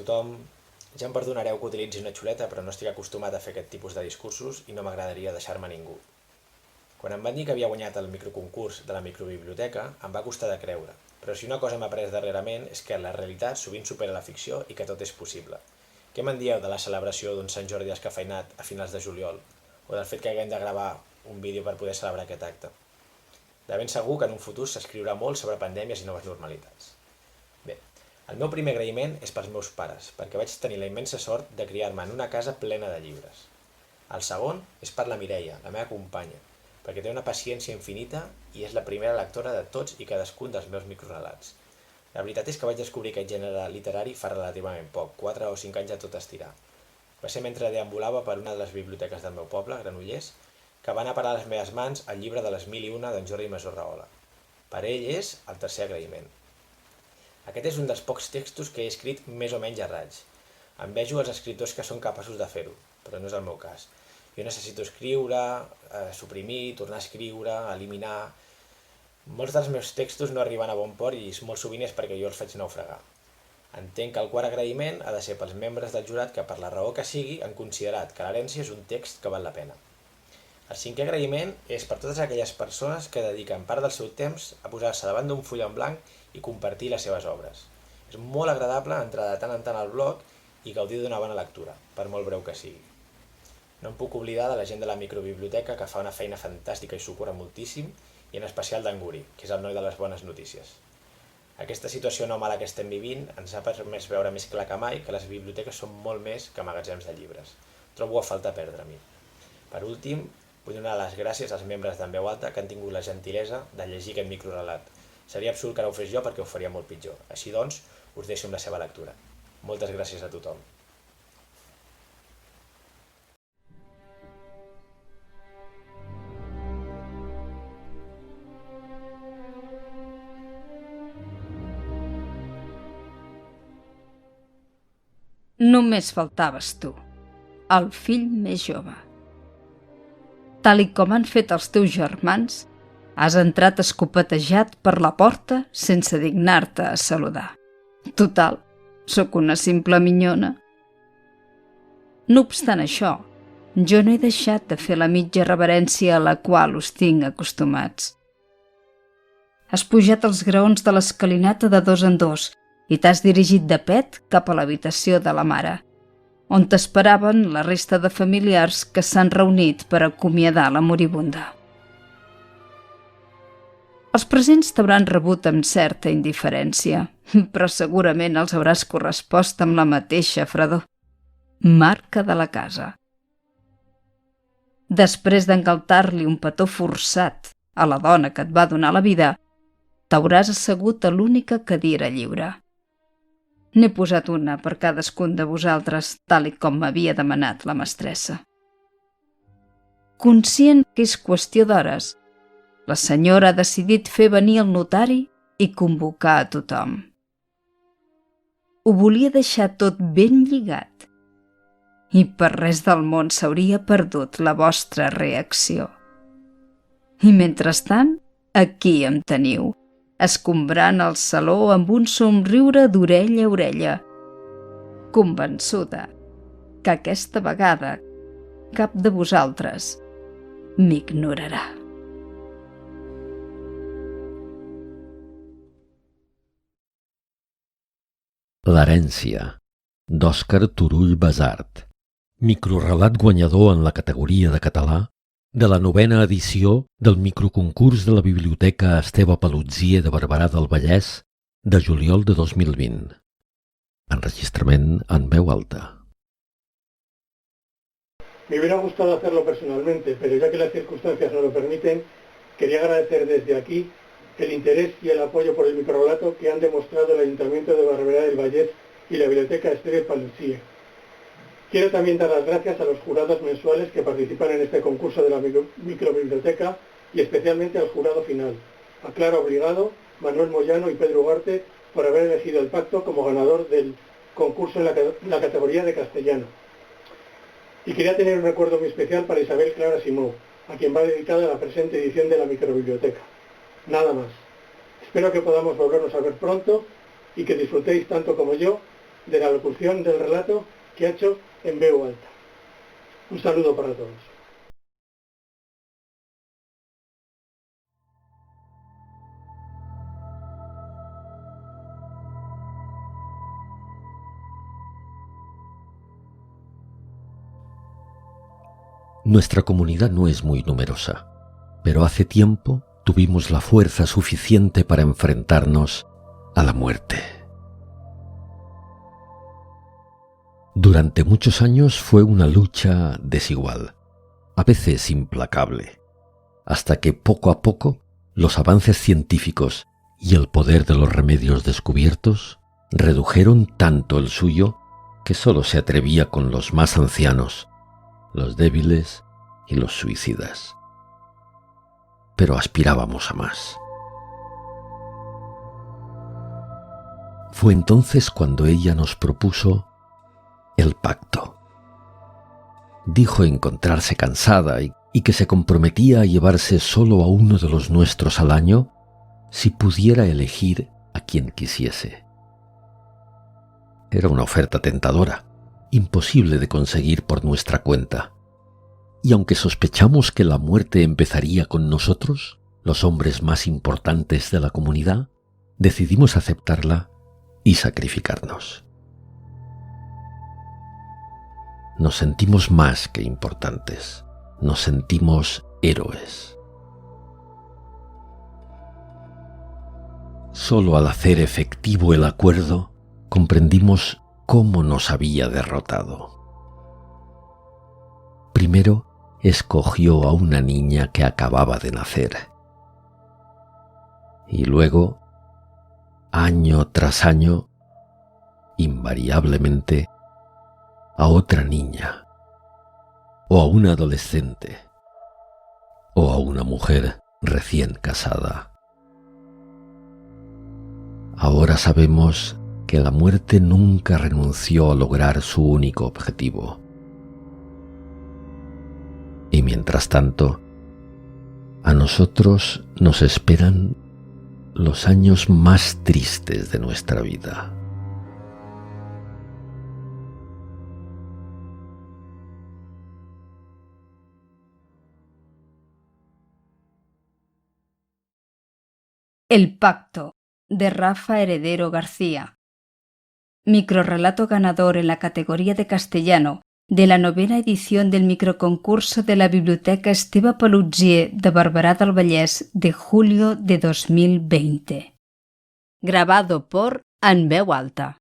tothom. Ja em perdonareu que utilitzi una xuleta, però no estic acostumat a fer aquest tipus de discursos i no m'agradaria deixar-me ningú. Quan em van dir que havia guanyat el microconcurs de la microbiblioteca, em va costar de creure, però si una cosa m'ha après darrerament és que la realitat sovint supera la ficció i que tot és possible. Què me'n dieu de la celebració d'un Sant Jordi descafeinat a finals de juliol? O del fet que haguem de gravar un vídeo per poder celebrar aquest acte? De ben segur que en un futur s'escriurà molt sobre pandèmies i noves normalitats. Bé, el meu primer agraïment és pels meus pares, perquè vaig tenir la immensa sort de criar-me en una casa plena de llibres. El segon és per la Mireia, la meva companya, perquè té una paciència infinita i és la primera lectora de tots i cadascun dels meus microrelats. La veritat és que vaig descobrir aquest gènere literari fa relativament poc, 4 o 5 anys a tot estirar. Va ser mentre deambulava per una de les biblioteques del meu poble, Granollers, que va anar a parar a les meves mans el llibre de les 1001 d'en Jordi Masó-Rahola. Per ell és el tercer agraïment. Aquest és un dels pocs textos que he escrit més o menys a raig. Envejo els escriptors que són capaços de fer-ho, però no és el meu cas. Jo necessito escriure, suprimir, tornar a escriure, eliminar. Molts dels meus textos no arriben a bon port i molt sovint és perquè jo els faig naufragar. Entenc que el quart agraïment ha de ser pels membres del jurat que per la raó que sigui han considerat que l'herència és un text que val la pena. El cinquè agraïment és per totes aquelles persones que dediquen part del seu temps a posar-se davant d'un full en blanc i compartir les seves obres. És molt agradable entrar de tant en tant al blog i gaudir d'una bona lectura, per molt breu que sigui. No em puc oblidar de la gent de la microbiblioteca que fa una feina fantàstica i s'ho cura moltíssim, i en especial d'en Guri, que és el noi de les bones notícies. Aquesta situació anòmala que estem vivint ens ha permès veure més clar que mai que les biblioteques són molt més que magatzems de llibres. Trobo a falta perdre a mi. Per últim, vull donar les gràcies als membres d'En Veu Alta que han tingut la gentilesa de llegir aquest microrelat. Seria absurd que no ho fes jo perquè ho faria molt pitjor. Així doncs, us deixo amb la seva lectura. Moltes gràcies a tothom. Només faltaves tu, el fill més jove. Tal i com han fet els teus germans, has entrat escopetejat per la porta sense dignar-te a saludar. Total, sóc una simple minyona. No obstant això, jo no he deixat de fer la mitja reverència a la qual us tinc acostumats. Has pujat els graons de l'escalinata de 2 en 2 i t'has dirigit de pet cap a l'habitació de la mare, on t'esperaven la resta de familiars que s'han reunit per acomiadar la moribunda. Els presents t'hauran rebut amb certa indiferència, però segurament els hauràs correspost amb la mateixa fredor. Marca de la casa. Després d'engaltar-li un petó forçat a la dona que et va donar la vida, t'hauràs assegut a l'única cadira lliure. N'he posat una per cadascun de vosaltres, tal i com m'havia demanat la mestressa. Conscient que és qüestió d'hores, la senyora ha decidit fer venir el notari i convocar a tothom. Ho volia deixar tot ben lligat i per res del món s'hauria perdut la vostra reacció. I mentrestant, aquí em teniu, escombrant el saló amb un somriure d'orella a orella, convençuda que aquesta vegada cap de vosaltres m'ignorarà. L'herència, d'Òscar Turull Basart. Microrelat guanyador en la categoria de català de la 9a edició del microconcurs de la Biblioteca Esteve Paluzie de Barberà del Vallès de juliol de 2020. Enregistrament en veu alta. Me hubiera gustado hacerlo personalmente, pero ya que las circunstancias no lo permiten, quería agradecer desde aquí el interés y el apoyo por el microrelato que han demostrado el Ayuntamiento de Barberà del Vallès y la Biblioteca Esteve Paluzie. Quiero también dar las gracias a los jurados mensuales que participan en este concurso de la microbiblioteca y especialmente al jurado final, a Clara Obligado, Manuel Moyano y Pedro Ugarte, por haber elegido el pacto como ganador del concurso en la categoría de castellano. Y quería tener un recuerdo muy especial para Isabel Clara Simó, a quien va dedicada la presente edición de la microbiblioteca. Nada más. Espero que podamos volvernos a ver pronto y que disfrutéis tanto como yo de la locución del relato que ha hecho en voz alta. Un saludo para todos. Nuestra comunidad no es muy numerosa, pero hace tiempo tuvimos la fuerza suficiente para enfrentarnos a la muerte. Durante muchos años fue una lucha desigual, a veces implacable, hasta que poco a poco los avances científicos y el poder de los remedios descubiertos redujeron tanto el suyo que solo se atrevía con los más ancianos, los débiles y los suicidas. Pero aspirábamos a más. Fue entonces cuando ella nos propuso el pacto. Dijo encontrarse cansada y que se comprometía a llevarse solo a uno de los nuestros al año si pudiera elegir a quien quisiese. Era una oferta tentadora, imposible de conseguir por nuestra cuenta. Y aunque sospechamos que la muerte empezaría con nosotros, los hombres más importantes de la comunidad, decidimos aceptarla y sacrificarnos. Nos sentimos más que importantes, nos sentimos héroes. Solo al hacer efectivo el acuerdo, comprendimos cómo nos había derrotado. Primero, escogió a una niña que acababa de nacer. Y luego, año tras año, invariablemente, a otra niña, o a una adolescente, o a una mujer recién casada. Ahora sabemos que la muerte nunca renunció a lograr su único objetivo. Y mientras tanto, a nosotros nos esperan los años más tristes de nuestra vida. El pacto, de Rafa Heredero García. Microrrelato ganador en la categoría de castellano de la 9ª edición del microconcurso de la Biblioteca Esteve Paluzie de Barberà del Vallès de julio de 2020. Grabado por En Veu Alta.